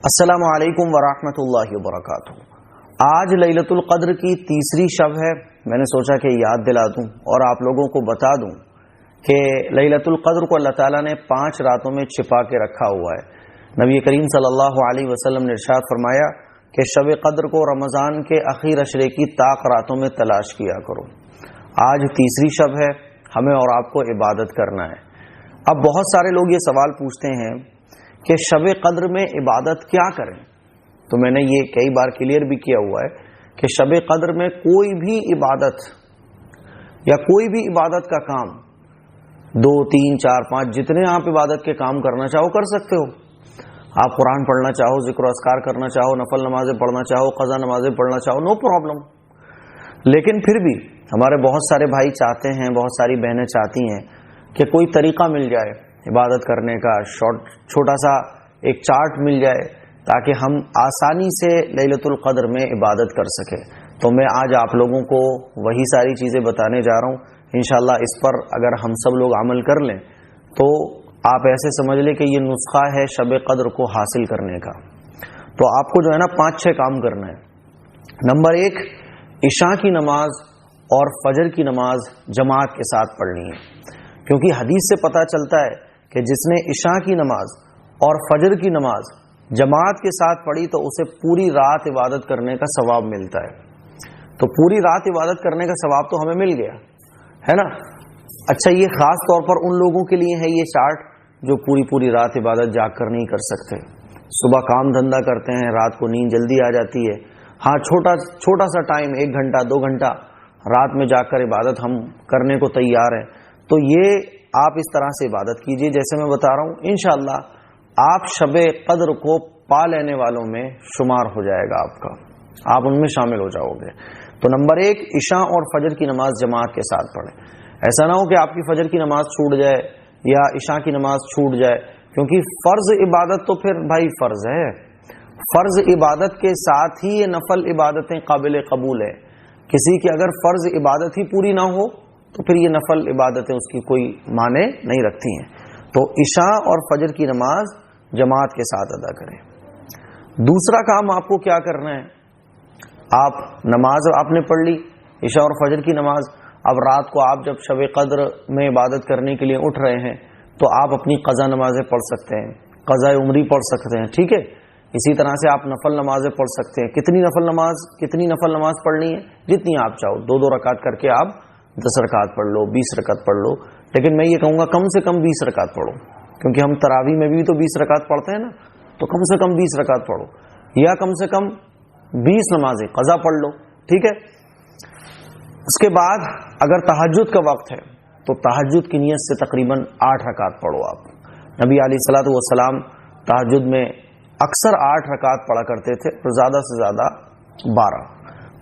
السلام علیکم ورحمۃ اللہ وبرکاتہ۔ آج لیلۃ القدر کی تیسری شب ہے۔ میں نے سوچا کہ یاد دلا دوں اور آپ لوگوں کو بتا دوں کہ لیلۃ القدر کو اللہ تعالیٰ نے 5 راتوں میں چھپا کے رکھا ہوا ہے۔ نبی کریم صلی اللہ علیہ وسلم نے ارشاد فرمایا کہ شب قدر کو رمضان کے اخیر عشرے کی طاق راتوں میں تلاش کیا کرو۔ آج تیسری شب ہے، ہمیں اور آپ کو عبادت کرنا ہے۔ اب بہت سارے لوگ یہ سوال پوچھتے ہیں کہ شب قدر میں عبادت کیا کریں، تو میں نے یہ کئی بار کلیئر بھی کیا ہوا ہے کہ شب قدر میں کوئی بھی عبادت یا کوئی بھی عبادت کا کام 2 3 4 5 جتنے آپ عبادت کے کام کرنا چاہو کر سکتے ہو۔ آپ قرآن پڑھنا چاہو، ذکر و اذکار کرنا چاہو، نفل نمازیں پڑھنا چاہو، قضا نمازیں پڑھنا چاہو، نو پرابلم۔ لیکن پھر بھی ہمارے بہت سارے بھائی چاہتے ہیں، بہت ساری بہنیں چاہتی ہیں کہ کوئی طریقہ مل جائے عبادت کرنے کا، چھوٹا سا ایک چارٹ مل جائے تاکہ ہم آسانی سے لیلۃ القدر میں عبادت کر سکیں۔ تو میں آج آپ لوگوں کو وہی ساری چیزیں بتانے جا رہا ہوں۔ انشاءاللہ اس پر اگر ہم سب لوگ عمل کر لیں تو آپ ایسے سمجھ لیں کہ یہ نسخہ ہے شب قدر کو حاصل کرنے کا۔ تو آپ کو جو ہے نا 5-6 کام کرنا ہے۔ نمبر 1، عشاء کی نماز اور فجر کی نماز جماعت کے ساتھ پڑھنی ہے، کیونکہ حدیث سے پتہ چلتا ہے کہ جس نے عشاء کی نماز اور فجر کی نماز جماعت کے ساتھ پڑھی تو اسے پوری رات عبادت کرنے کا ثواب ملتا ہے۔ تو پوری رات عبادت کرنے کا ثواب تو ہمیں مل گیا ہے نا۔ اچھا، یہ خاص طور پر ان لوگوں کے لیے ہے یہ چارٹ جو پوری رات عبادت جاگ کر نہیں کر سکتے، صبح کام دھندا کرتے ہیں، رات کو نیند جلدی آ جاتی ہے۔ ہاں، چھوٹا سا ٹائم 1 گھنٹہ 2 گھنٹہ رات میں جاگ کر عبادت ہم کرنے کو تیار ہیں۔ تو یہ آپ اس طرح سے عبادت کیجئے جیسے میں بتا رہا ہوں، انشاءاللہ آپ شب قدر کو پا لینے والوں میں شمار ہو جائے گا، آپ ان میں شامل ہو جاؤ گے۔ تو نمبر 1، عشاء اور فجر کی نماز جماعت کے ساتھ پڑھیں۔ ایسا نہ ہو کہ آپ کی فجر کی نماز چھوٹ جائے یا عشاء کی نماز چھوٹ جائے، کیونکہ فرض عبادت تو پھر بھائی فرض ہے، فرض عبادت کے ساتھ ہی یہ نفل عبادتیں قابل قبول ہے۔ کسی کی اگر فرض عبادت ہی پوری نہ ہو تو پھر یہ نفل عبادتیں اس کی کوئی معنی نہیں رکھتی ہیں۔ تو عشاء اور فجر کی نماز جماعت کے ساتھ ادا کریں۔ دوسرا کام آپ کو کیا کرنا ہے، آپ نماز آپ نے پڑھ لی عشاء اور فجر کی نماز، اب رات کو آپ جب شب قدر میں عبادت کرنے کے لیے اٹھ رہے ہیں تو آپ اپنی قضا نمازیں پڑھ سکتے ہیں، قضا عمری پڑھ سکتے ہیں، ٹھیک ہے۔ اسی طرح سے آپ نفل نمازیں پڑھ سکتے ہیں۔ کتنی نفل نماز پڑھنی ہے؟ جتنی آپ چاہو، 2 رکعت کر کے آپ 10 رکعت پڑھ لو، 20 رکعت پڑھ لو، لیکن میں یہ کہوں گا کم سے کم 20 رکعت پڑھو، کیونکہ ہم تراویح میں بھی تو 20 رکعت پڑھتے ہیں نا، تو کم سے کم 20 رکعت پڑھو، یا کم سے کم 20 نمازیں قضا پڑھ لو، ٹھیک ہے۔ اس کے بعد اگر تہجد کا وقت ہے تو تہجد کی نیت سے تقریباً 8 رکعت پڑھو۔ آپ نبی علیہ الصلوۃ والسلام تہجد میں اکثر 8 رکعت پڑھا کرتے تھے، اور زیادہ سے زیادہ 12،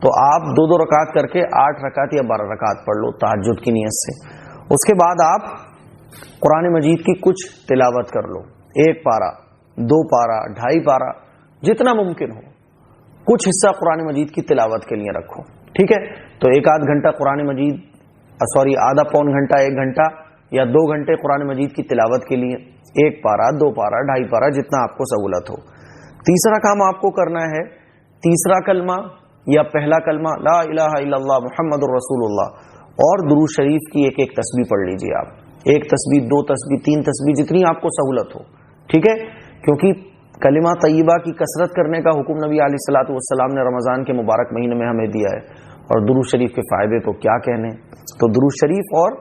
تو آپ 2 رکعت کر کے 8 رکعت یا 12 رکعت پڑھ لو تہجد کی نیت سے۔ اس کے بعد آپ قرآن مجید کی کچھ تلاوت کر لو، 1 پارہ 2 پارہ 2.5 پارہ، جتنا ممکن ہو کچھ حصہ قرآن مجید کی تلاوت کے لیے رکھو، ٹھیک ہے۔ تو 1 گھنٹہ قرآن مجید آدھا پون گھنٹہ 1 گھنٹہ یا 2 گھنٹے قرآن مجید کی تلاوت کے لیے، 1 پارہ 2 پارہ 2.5 پارہ، جتنا آپ کو سہولت ہو۔ تیسرا کام آپ کو کرنا ہے، تیسرا کلمہ یا پہلا کلمہ لا الہ الا اللہ محمد الرسول اللہ اور درود شریف کی ایک تسبیح پڑھ لیجئے۔ آپ 1 تسبیح 2 تسبیح 3 تسبیح، جتنی آپ کو سہولت ہو، ٹھیک ہے۔ کیونکہ کلمہ طیبہ کی کثرت کرنے کا حکم نبی علیہ الصلوۃ والسلام نے رمضان کے مبارک مہینے میں ہمیں دیا ہے، اور درود شریف کے فائدے تو کیا کہنے۔ تو درود شریف اور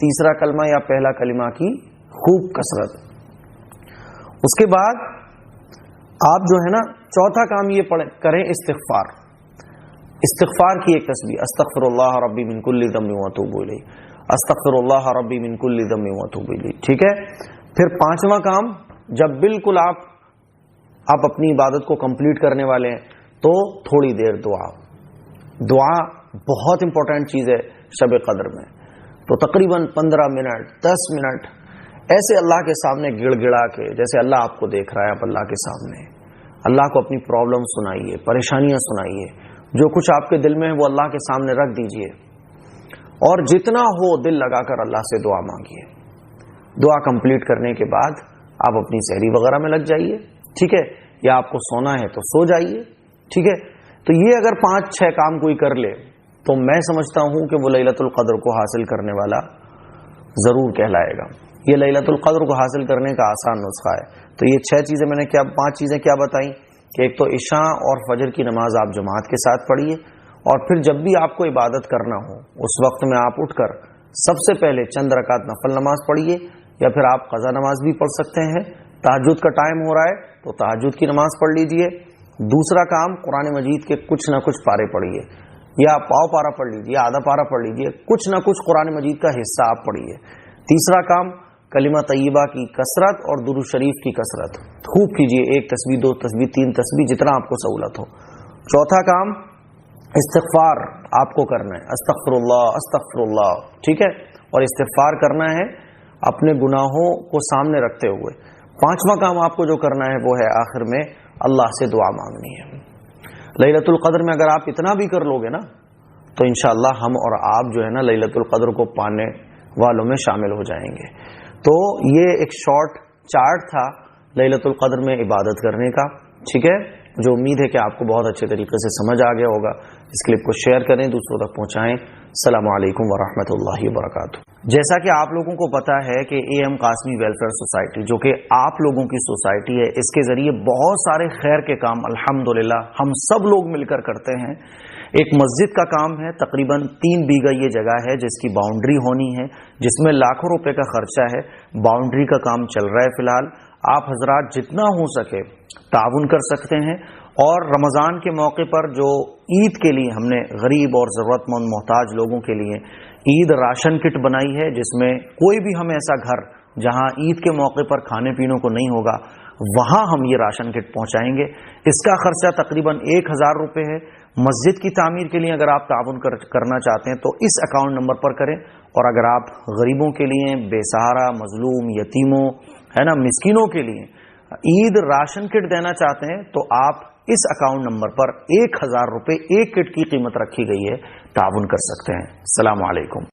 تیسرا کلمہ یا پہلا کلمہ کی خوب کثرت۔ اس کے بعد آپ جو ہے نا چوتھا کام یہ کریں، استغفار کی ایک تسبیح، استغفر اللہ ربی من کل ذنب واتوب الیہ، استغفر اللہ ربی من کل ذنب واتوب الیہ، ٹھیک ہے۔ پھر 5واں کام، جب بالکل آپ اپنی عبادت کو کمپلیٹ کرنے والے ہیں تو تھوڑی دیر دعا بہت امپورٹنٹ چیز ہے شب قدر میں۔ تو تقریباً 15 منٹ 10 منٹ ایسے اللہ کے سامنے گڑ گڑا کے، جیسے اللہ آپ کو دیکھ رہا ہے، آپ اللہ کے سامنے اللہ کو اپنی پرابلم سنائیے، پریشانیاں سنائیے، جو کچھ آپ کے دل میں ہے وہ اللہ کے سامنے رکھ دیجئے، اور جتنا ہو دل لگا کر اللہ سے دعا مانگیے۔ دعا کمپلیٹ کرنے کے بعد آپ اپنی سحری وغیرہ میں لگ جائیے، ٹھیک ہے۔ یا آپ کو سونا ہے تو سو جائیے، ٹھیک ہے۔ تو یہ اگر 5-6 کام کوئی کر لے تو میں سمجھتا ہوں کہ وہ لیلۃ القدر کو حاصل کرنے والا ضرور کہلائے گا۔ یہ لیلۃ القدر کو حاصل کرنے کا آسان نسخہ ہے۔ تو یہ 6 چیزیں میں نے 5 چیزیں کیا بتائیں کہ ایک تو عشاء اور فجر کی نماز آپ جماعت کے ساتھ پڑھیے، اور پھر جب بھی آپ کو عبادت کرنا ہو اس وقت میں آپ اٹھ کر سب سے پہلے چند رکعت نفل نماز پڑھیے، یا پھر آپ قضا نماز بھی پڑھ سکتے ہیں۔ تہجد کا ٹائم ہو رہا ہے تو تہجد کی نماز پڑھ لیجئے۔ دوسرا کام، قرآن مجید کے کچھ نہ کچھ پارے پڑھیے، یا پاؤ پارا پڑھ لیجئے، آدھا پارا پڑھ لیجئے، کچھ نہ کچھ قرآن مجید کا حصہ آپ پڑھیے۔ تیسرا کام، کلمہ طیبہ کی کثرت اور درود شریف کی کثرت خوب کیجئے، 1 تسبیح 2 تسبیح 3 تسبیح جتنا آپ کو سہولت ہو۔ چوتھا کام، استغفار آپ کو کرنا ہے، استغفر اللہ، ٹھیک ہے، اور استغفار کرنا ہے اپنے گناہوں کو سامنے رکھتے ہوئے۔ 5واں کام آپ کو جو کرنا ہے وہ ہے آخر میں اللہ سے دعا مانگنی ہے۔ لیلۃ القدر میں اگر آپ اتنا بھی کر لو گے نا تو انشاءاللہ ہم اور آپ جو ہے نا لیلۃ القدر کو پانے والوں میں شامل ہو جائیں گے۔ تو یہ ایک شارٹ چارٹ تھا لیلۃ القدر میں عبادت کرنے کا، ٹھیک ہے، جو امید ہے کہ آپ کو بہت اچھے طریقے سے سمجھ آ گیا ہوگا۔ اس کلپ کو شیئر کریں، دوسروں تک پہنچائیں۔ السلام علیکم ورحمۃ اللہ وبرکاتہ۔ جیسا کہ آپ لوگوں کو پتا ہے کہ A M Qasmi welfare society, جو کہ آپ لوگوں کی سوسائٹی ہے، اس کے ذریعے بہت سارے خیر کے کام الحمدللہ ہم سب لوگ مل کر کرتے ہیں۔ ایک مسجد کا کام ہے، تقریباً 3 بیگھہ یہ جگہ ہے جس کی باؤنڈری ہونی ہے، جس میں لاکھوں روپے کا خرچہ ہے۔ باؤنڈری کا کام چل رہا ہے فی الحال۔ آپ حضرات جتنا ہو سکے تعاون کر سکتے ہیں، اور رمضان کے موقع پر جو عید کے لیے ہم نے غریب اور ضرورت مند محتاج لوگوں کے لیے عید راشن کٹ بنائی ہے، جس میں کوئی بھی ہم ایسا گھر جہاں عید کے موقع پر کھانے پینے کو نہیں ہوگا وہاں ہم یہ راشن کٹ پہنچائیں گے۔ اس کا خرچہ تقریباً 1000 روپے ہے۔ مسجد کی تعمیر کے لیے اگر آپ تعاون کرنا چاہتے ہیں تو اس اکاؤنٹ نمبر پر کریں، اور اگر آپ غریبوں کے لیے، بے سہارا، مظلوم، یتیموں، ہے نا، مسکینوں کے لیے عید راشن کٹ دینا چاہتے ہیں تو آپ اس اکاؤنٹ نمبر پر 1000 روپے ایک کٹ کی قیمت رکھی گئی ہے، تعاون کر سکتے ہیں۔ السلام علیکم۔